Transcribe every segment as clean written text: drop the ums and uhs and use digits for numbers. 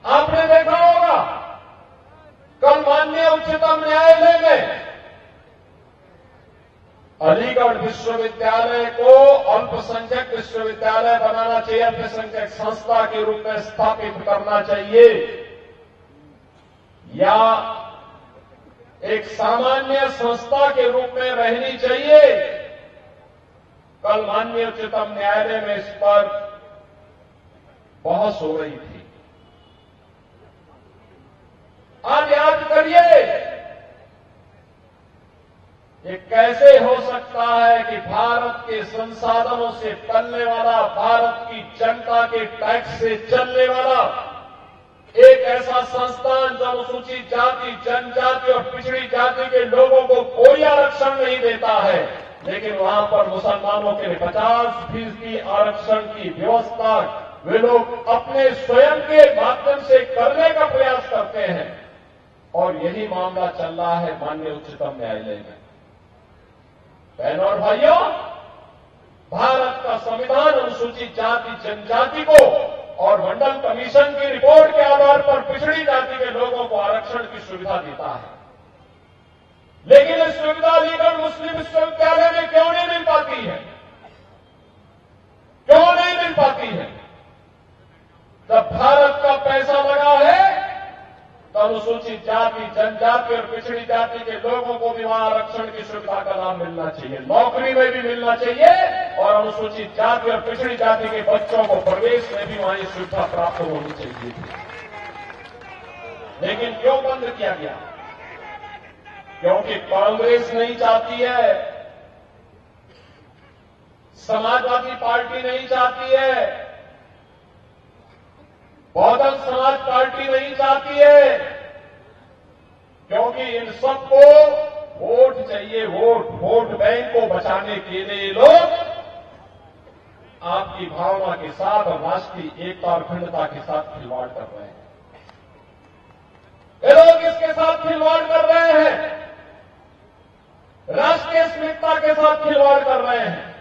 आपने देखा होगा कल माननीय उच्चतम न्यायालय में अलीगढ़ विश्वविद्यालय को अल्पसंख्यक विश्वविद्यालय बनाना चाहिए, अल्पसंख्यक संस्था के रूप में स्थापित करना चाहिए, या एक सामान्य संस्था के रूप में रहनी चाहिए। कल माननीय उच्चतम न्यायालय में इस पर बहस हो रही थी। आज याद करिए, ये कैसे हो सकता है कि भारत के संसाधनों से पलने वाला, भारत की जनता के टैक्स से चलने वाला एक ऐसा संस्थान जो अनुसूचित जाति, जनजाति और पिछड़ी जाति के लोगों को कोई आरक्षण नहीं देता है, लेकिन वहां पर मुसलमानों के लिए 50% आरक्षण की व्यवस्था वे लोग अपने स्वयं के माध्यम से करने का प्रयास करते हैं। और यही मामला चल रहा है माननीय उच्चतम न्यायालय में। बहनों और भाइयों, भारत का संविधान अनुसूचित जाति, जनजाति को और मंडल कमीशन की रिपोर्ट के आधार पर पिछड़ी जाति के लोगों को आरक्षण की सुविधा देता है, लेकिन इस सुविधा अलीगढ़ मुस्लिम विश्वविद्यालय में क्यों नहीं मिल पाती है? क्यों नहीं मिल पाती है? जब भारत का पैसा लगा है तो अनुसूचित जाति, जनजाति और पिछड़ी जाति के लोगों को भी वहां आरक्षण की सुविधा का लाभ मिलना चाहिए, नौकरी में भी मिलना चाहिए, और अनुसूचित जाति और पिछड़ी जाति के बच्चों को प्रवेश में भी वहां ये सुविधा प्राप्त होनी चाहिए। लेकिन क्यों बंद किया गया? क्योंकि कांग्रेस नहीं चाहती है, समाजवादी पार्टी नहीं चाहती है, बहुजन समाज पार्टी नहीं चाहती है, क्योंकि इन सबको वोट चाहिए, वोट बैंक को बचाने के लिए लोग आपकी भावना के साथ और राष्ट्रीय एकता और अखंडता के साथ खिलवाड़ कर रहे हैं। ये लोग इसके साथ खिलवाड़ कर रहे हैं, राष्ट्रीय अस्मिता के साथ खिलवाड़ कर रहे हैं।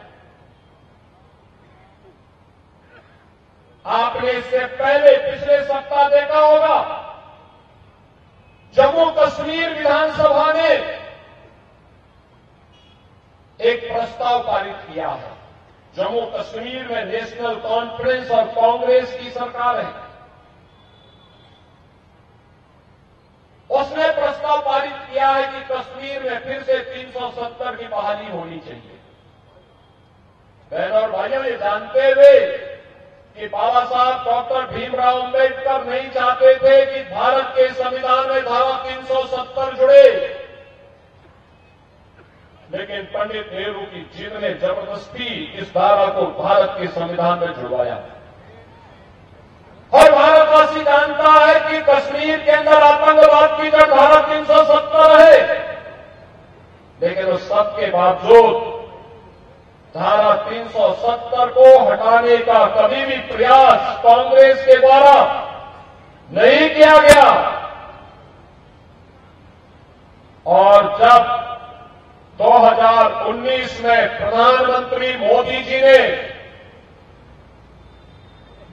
आपने इससे पहले पिछले सप्ताह देखा होगा, जम्मू कश्मीर विधानसभा ने एक प्रस्ताव पारित किया है। जम्मू कश्मीर में नेशनल कॉन्फ्रेंस और कांग्रेस की सरकार है, उसने प्रस्ताव पारित किया है कि कश्मीर में फिर से 370 की बहाली होनी चाहिए। बहनों और भाइयों, ये जानते हुए कि बाबा साहब डॉक्टर भीमराव अंबेडकर नहीं चाहते थे कि भारत के संविधान में धारा 370 जुड़े, लेकिन पंडित नेहरू की जिद ने जबरदस्ती इस धारा को भारत के संविधान में जुड़वाया। और भारतवासी जानता है कि कश्मीर के अंदर आतंकवाद की जो धारा 370 है, लेकिन उस सब के बावजूद धारा 370 को हटाने का कभी भी प्रयास कांग्रेस के द्वारा नहीं किया गया। और जब 2019 में प्रधानमंत्री मोदी जी ने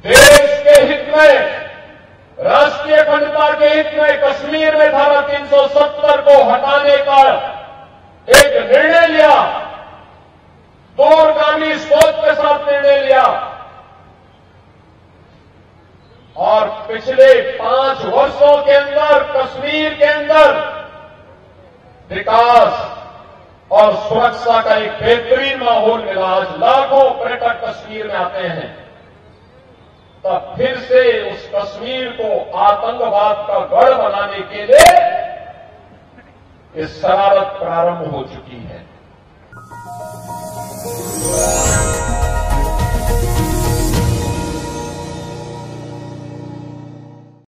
देश के हित में, राष्ट्रीय अखंडता के हित में कश्मीर में धारा 370 को हटाने का एक निर्णय लिया, दूरगामी सोच के साथ निर्णय लिया, और पिछले 5 वर्षों के अंदर कश्मीर के अंदर विकास और सुरक्षा का एक बेहतरीन माहौल मिला। आज लाखों पर्यटक कश्मीर में आते हैं। तब फिर से उस कश्मीर को आतंकवाद का गढ़ बनाने के लिए इस शरारत प्रारंभ हो चुकी है।